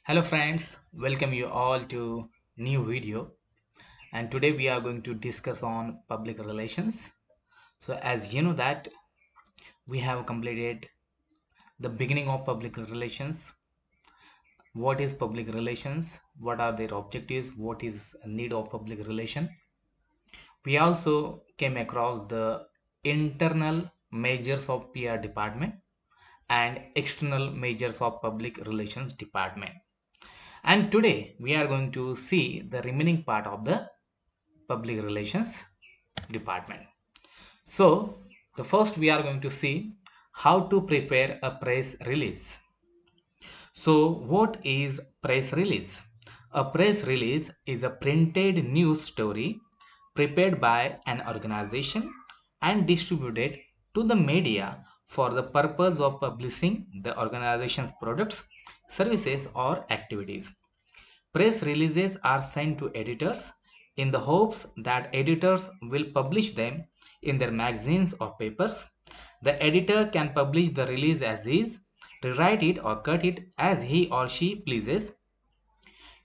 Hello friends, welcome you all to new video, and today we are going to discuss on public relations. So as you know that we have completed the beginning of public relations. What is public relations? What are their objectives? What is need of public relation? We also came across the internal measures of PR department and external measures of public relations department. And today we are going to see the remaining part of the public relations department. So the first we are going to see how to prepare a press release. So what is press release? A press release is a printed news story prepared by an organization and distributed to the media for the purpose of publishing the organization's products, services or activities. Press releases are sent to editors in the hopes that editors will publish them in their magazines or papers. The editor can publish the release as is, rewrite it or cut it as he or she pleases,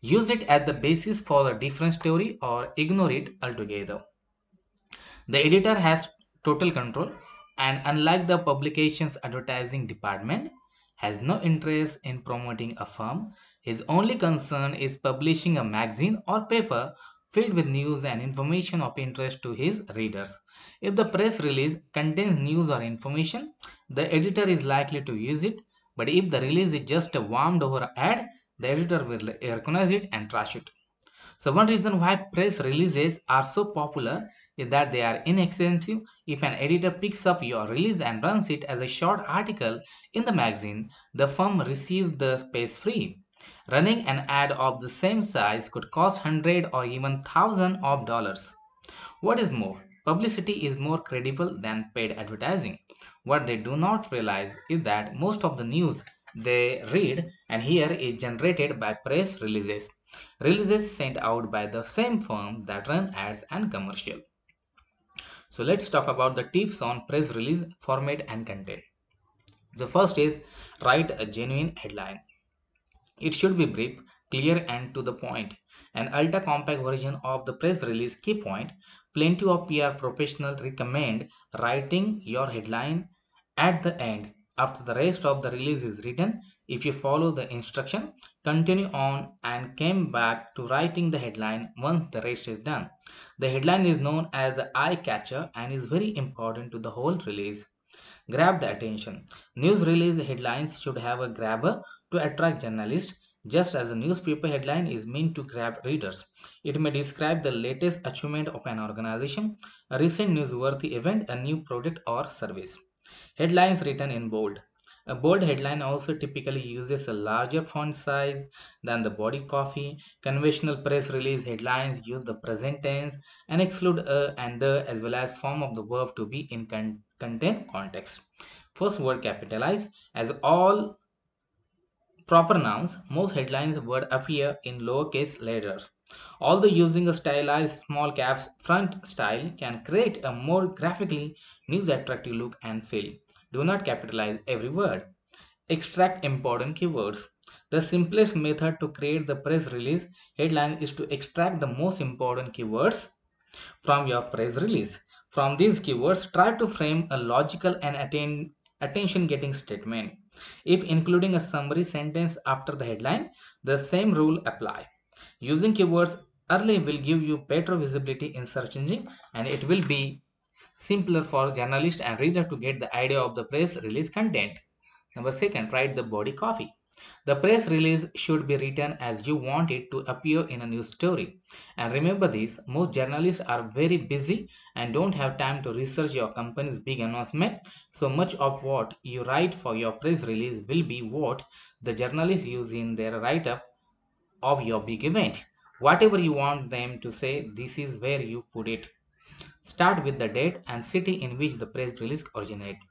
use it as the basis for a different story or ignore it altogether. The editor has total control and unlike the publication's advertising department, has no interest in promoting a firm. His only concern is publishing a magazine or paper filled with news and information of interest to his readers. If the press release contains news or information, the editor is likely to use it, but if the release is just a warmed over ad, the editor will recognize it and trash it. So one reason why press releases are so popular is that they are inexpensive. If an editor picks up your release and runs it as a short article in the magazine, the firm receives the space free. Running an ad of the same size could cost hundred or even thousand of dollars. What is more, publicity is more credible than paid advertising. What they do not realize is that most of the news they read and hear is generated by press releases. Releases sent out by the same firm that run ads and commercial. So let's talk about the tips on press release format and content. The first is write a genuine headline. It should be brief, clear, and to the point. An ultra compact version of the press release key point. Plenty of PR professionals recommend writing your headline at the end after the rest of the release is written. If you follow the instruction, continue on and come back to writing the headline once the rest is done. The headline is known as the eye catcher and is very important to the whole release. Grab the attention. News release headlines should have a grabber to attract journalists, just as a newspaper headline is meant to grab readers. It may describe the latest achievement of an organization, a recent newsworthy event, a new product or service. Headlines written in bold. A bold headline also typically uses a larger font size than the body copy. Conventional press release headlines use the present tense and exclude a and the as well as form of the verb to be in content context. First word capitalized. As all proper nouns, most headlines would appear in lowercase letters. Although using a stylized small caps front style can create a more graphically news attractive look and feel. Do not capitalize every word. Extract important keywords. The simplest method to create the press release headline is to extract the most important keywords from your press release. From these keywords, try to frame a logical and attention getting statement. If including a summary sentence after the headline, the same rule apply. Using keywords early will give you better visibility in search engine and it will be simpler for journalist and reader to get the idea of the press release content. Number second, write the body copy. The press release should be written as you want it to appear in a news story. And remember this, most journalists are very busy and don't have time to research your company's big announcement. So much of what you write for your press release will be what the journalists use in their write-up of your big event. Whatever you want them to say, this is where you put it. Start with the date and city in which the press release originated.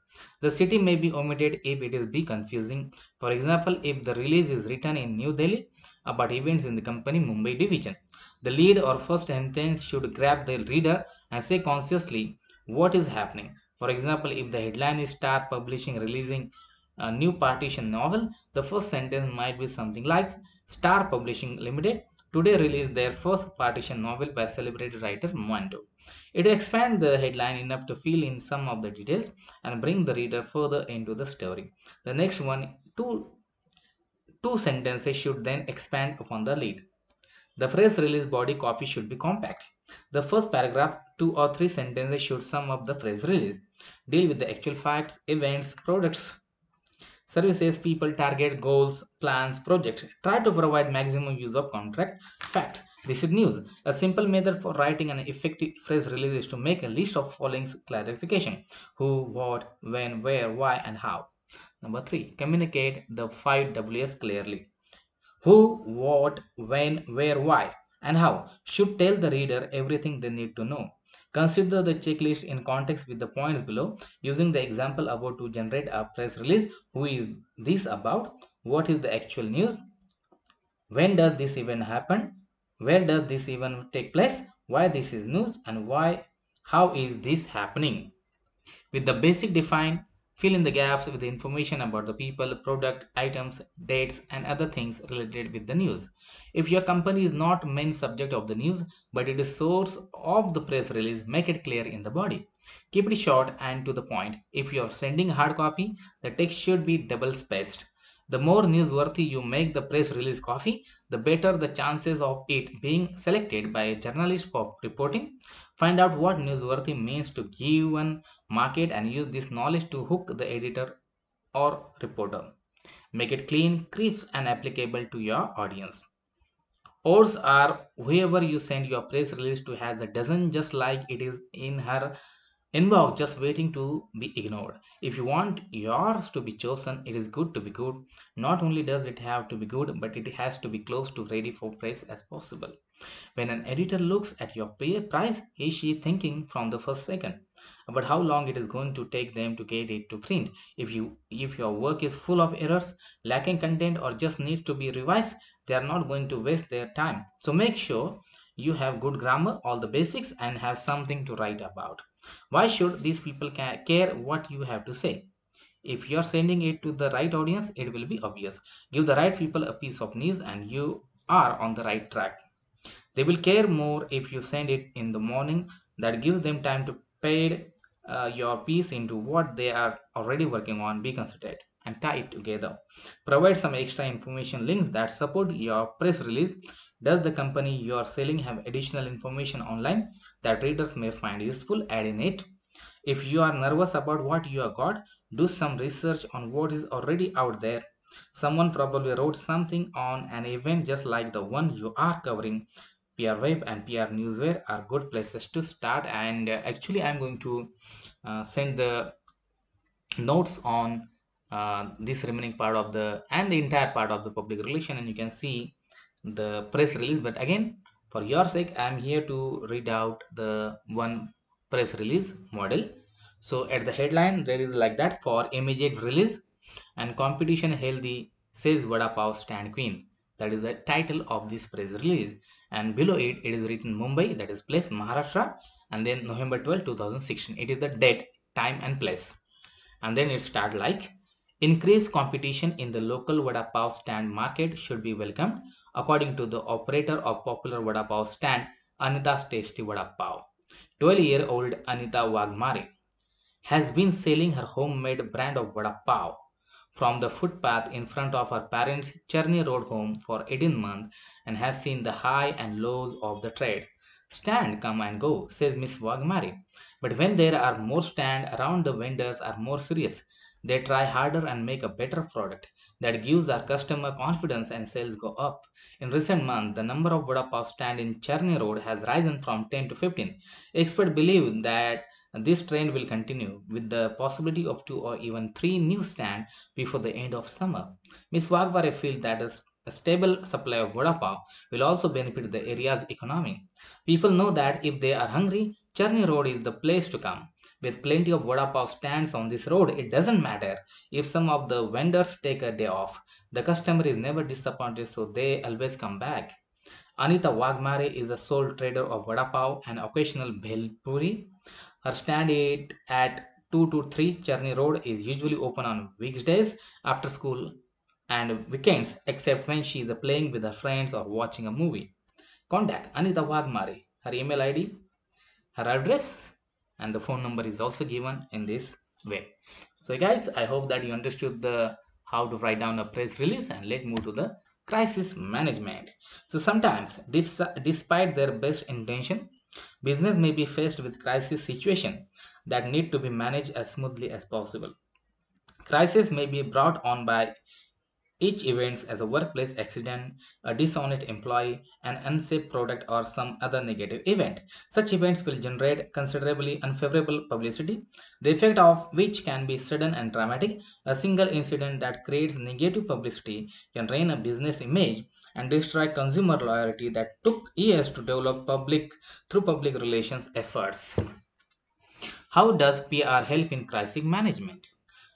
The city may be omitted if it is be confusing. For example, if the release is written in New Delhi about events in the company Mumbai division, the lead or first sentence should grab the reader and say consciously what is happening. For example, if the headline is Star Publishing releasing a new partition novel, the first sentence might be something like Star Publishing Limited today released their first partition novel by celebrated writer Mondo. It expands the headline enough to fill in some of the details and bring the reader further into the story. The next one, two sentences should then expand upon the lead. The phrase release body copy should be compact. The first paragraph, two or three sentences should sum up the phrase release. Deal with the actual facts, events, products, services, people, target, goals, plans, projects. Try to provide maximum use of contract facts. This is news. A simple method for writing an effective phrase release is to make a list of following clarification: who, what, when, where, why, and how. Number three, communicate the 5 Ws clearly. Who, what, when, where, why, and how should tell the reader everything they need to know. Consider the checklist in context with the points below. Using the example above to generate a press release: who is this about? What is the actual news? When does this even happen? Where does this even take place? Why this is news, and why? How is this happening? With the basic defined, fill in the gaps with the information about the people, product, items, dates, and other things related with the news. If your company is not main subject of the news, but it is source of the press release, make it clear in the body. Keep it short and to the point. If you are sending hard copy, the text should be double spaced. The more newsworthy you make the press release copy, the better the chances of it being selected by a journalist for reporting. Find out what newsworthy means to given market and use this knowledge to hook the editor or reporter. Make it clean, crisp, and applicable to your audience. Odds are whoever you send your press release to has a dozen just like it is in her inbox just waiting to be ignored. If you want yours to be chosen, it is good to be good. Not only does it have to be good, but it has to be close to ready for press as possible. When an editor looks at your price, is she thinking from the first second about how long it is going to take them to get it to print? If your work is full of errors, lacking content, or just needs to be revised, they are not going to waste their time. So make sure you have good grammar, all the basics, and have something to write about. Why should these people care what you have to say? If you're sending it to the right audience, it will be obvious. Give the right people a piece of news, and you are on the right track. They will care more if you send it in the morning. That gives them time to pad your piece into what they are already working on. Be considerate and tie it together. Provide some extra information links that support your press release. Does the company you are selling have additional information online that readers may find useful? Add in it. If you are nervous about what you have got, do some research on what is already out there. Someone probably wrote something on an event just like the one you are covering. PR Web and PR Newswire are good places to start. And actually, I'm going to send the notes on this remaining part of the and the entire part of the public relation, and you can see the press release. But again, for your sake, I'm here to read out the one press release model. So at the headline, there is like that: for immediate release and competition healthy, says Vada Pav stand queen. That is the title of this press release, and below it, it is written Mumbai, that is place Maharashtra, and then November 12, 2016. It is the date, time, and place. And then it start like: increased competition in the local vada pav stand market should be welcomed, according to the operator of popular vada pav stand Anita's Tasty Vada Pav. 12-year-old Anita Wagmare has been selling her homemade brand of vada pav from the footpath in front of her parents' Cherny Road home for 18 months and has seen the high and lows of the trade. Stand, come and go, says Miss Wagmare. But when there are more stand around, the vendors are more serious. They try harder and make a better product that gives our customer confidence and sales go up. In recent months, the number of vada pav stand in Cherny Road has risen from 10 to 15. Experts believe that this trend will continue with the possibility of 2 or even 3 new stands before the end of summer. Ms. Wagware feels that a stable supply of vada pav will also benefit the area's economy. People know that if they are hungry, Charni Road is the place to come. With plenty of vada pav stands on this road, it doesn't matter if some of the vendors take a day off. The customer is never disappointed, so they always come back. Anita Wagmare is a sole trader of vada pav and occasional bhel puri. Her stand is at 2 to 3 Cherny Road is usually open on weekdays after school and weekends, except when she is playing with her friends or watching a movie. Contact Anita Wagmari. Her email ID, her address, and the phone number is also given in this way. So guys, I hope that you understood the how to write down a press release, and let's move to the crisis management. So sometimes despite their best intention, business may be faced with crisis situation that need to be managed as smoothly as possible. Crisis may be brought on by each events as a workplace accident, a dishonest employee, an unsafe product, or some other negative event. Such events will generate considerably unfavorable publicity, the effect of which can be sudden and dramatic. A single incident that creates negative publicity can drain a business image and destroy consumer loyalty that took years to develop public through public relations efforts. How does PR help in crisis management?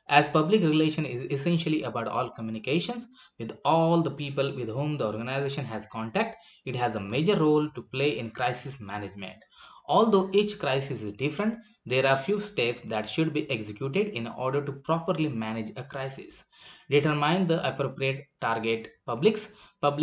As public relation is essentially about all communications with all the people with whom the organization has contact, it has a major role to play in crisis management. Although each crisis is different, there are few steps that should be executed in order to properly manage a crisis. Determine the appropriate target publics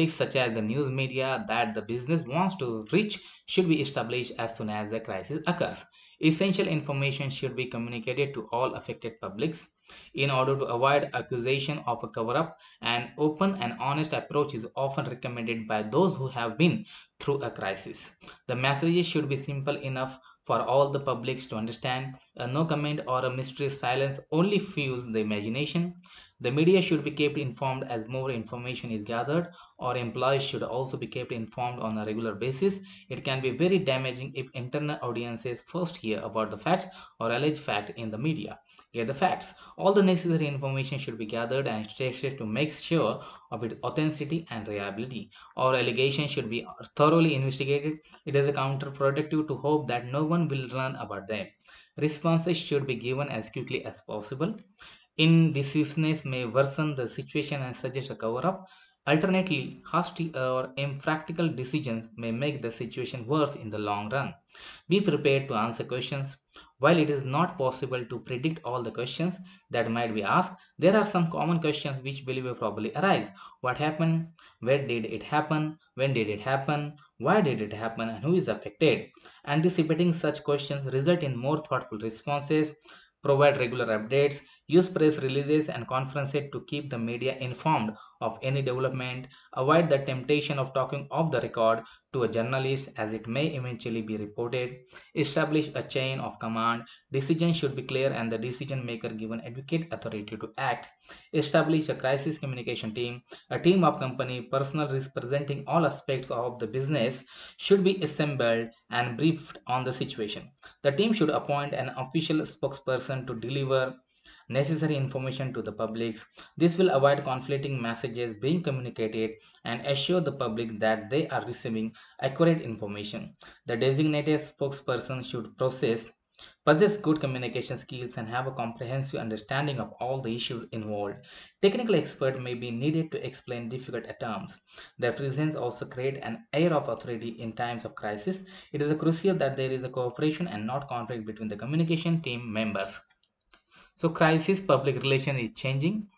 such as the news media that the business wants to reach should be established as soon as the crisis occurs. Essential information should be communicated to all affected publics. In order to avoid accusation of a cover up, an open and honest approach is often recommended by those who have been through a crisis. The messages should be simple enough for all the publics to understand. A no comment or a mystery silence only fuels the imagination. The media should be kept informed as more information is gathered, or employees should also be kept informed on a regular basis. It can be very damaging if internal audiences first hear about the facts or alleged fact in the media. Get the facts. All the necessary information should be gathered and tested to make sure of its authenticity and reliability. All allegations should be thoroughly investigated. It is counterproductive to hope that no one will learn about them. Responses should be given as quickly as possible. Indecisiveness may worsen the situation and suggest a cover up. Alternately, hasty or impractical decisions may make the situation worse in the long run. Be prepared to answer questions. While it is not possible to predict all the questions that might be asked, there are some common questions which will probably arise. What happened? Where did it happen? When did it happen? Why did it happen? And who is affected? Anticipating such questions result in more thoughtful responses. Provide regular updates. Use press releases and conferences to keep the media informed of any development. Avoid the temptation of talking off the record to a journalist as it may eventually be reported. Establish a chain of command. Decisions should be clear and the decision maker given adequate authority to act. Establish a crisis communication team. A team of company personnel representing all aspects of the business should be assembled and briefed on the situation. The team should appoint an official spokesperson to deliver necessary information to the public. This will avoid conflicting messages being communicated and assure the public that they are receiving accurate information. The designated spokesperson should possess good communication skills and have a comprehensive understanding of all the issues involved. Technical expert may be needed to explain difficult terms. Their presence also create an air of authority in times of crisis. It is crucial that there is a cooperation and not conflict between the communication team members. So crisis public relation is changing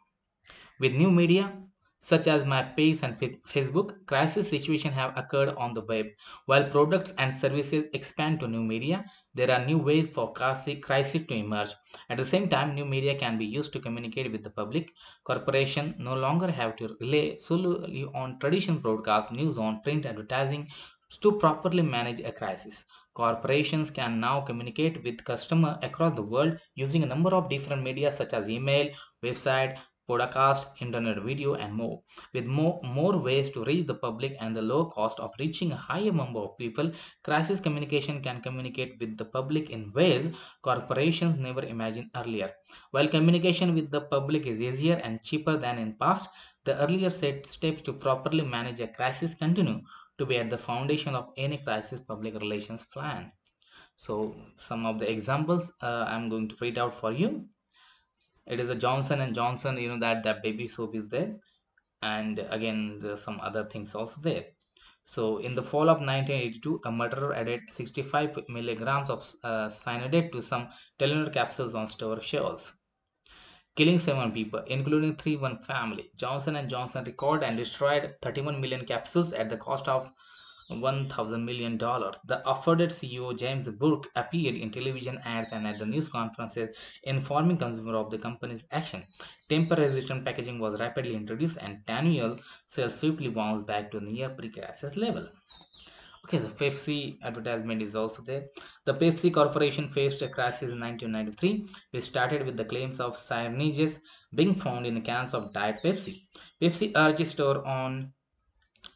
with new media such as MySpace and Facebook. Crisis situations have occurred on the web. While products and services expand to new media, there are new ways for crisis to emerge. At the same time, new media can be used to communicate with the public. Corporations no longer have to rely solely on traditional broadcast news on print advertising to properly manage a crisis. Corporations can now communicate with customers across the world using a number of different media such as email, website, podcast, internet video, and more. With more ways to reach the public and the low cost of reaching a higher number of people, crisis communication can communicate with the public in ways corporations never imagined earlier. While communication with the public is easier and cheaper than in past, the earlier set steps to properly manage a crisis continue to be at the foundation of any crisis public relations plan. So some of the examples I'm going to read out for you. It is a Johnson and Johnson, that baby soap is there, and again there's some other things also there. So in the fall of 1982, a murderer added 65 milligrams of cyanide to some Telenor capsules on store shelves, killing 7 people, including three one family. Johnson & Johnson recorded and destroyed 31 million capsules at the cost of $1,000 million. The afforded CEO James Burke appeared in television ads and at the news conferences, informing consumers of the company's action. Temper-resistant packaging was rapidly introduced, and annual sales swiftly bounced back to near pre-crisis level. Okay, the Pepsi advertisement is also there. The Pepsi Corporation faced a crisis in 1993, which started with the claims of cyanides being found in cans of Diet Pepsi. Pepsi urged store on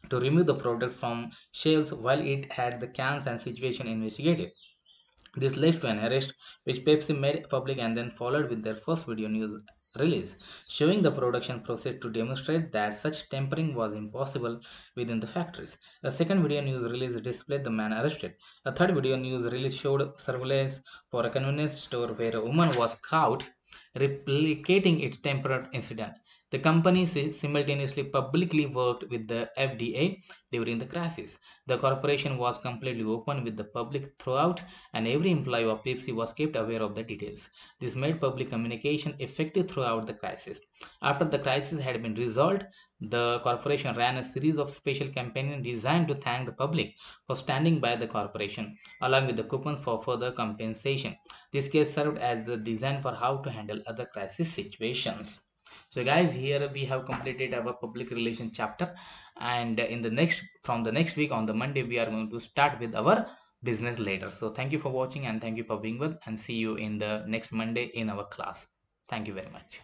to remove the product from shelves while it had the cans and situation investigated. This led to an arrest, which Pepsi made public and then followed with their first video news release, showing the production process to demonstrate that such tampering was impossible within the factories. A second video news release displayed the man arrested. A third video news release showed surveillance for a convenience store where a woman was caught replicating its tempered incident. The company simultaneously publicly worked with the FDA during the crisis. The corporation was completely open with the public throughout, and every employee of Pepsi was kept aware of the details. This made public communication effective throughout the crisis. After the crisis had been resolved, the corporation ran a series of special campaigns designed to thank the public for standing by the corporation, along with the coupons for further compensation. This case served as the design for how to handle other crisis situations. So guys, here we have completed our public relation chapter, and in the next from the next week on the Monday we are going to start with our business later. So thank you for watching and thank you for being with, and see you in the next Monday in our class. Thank you very much.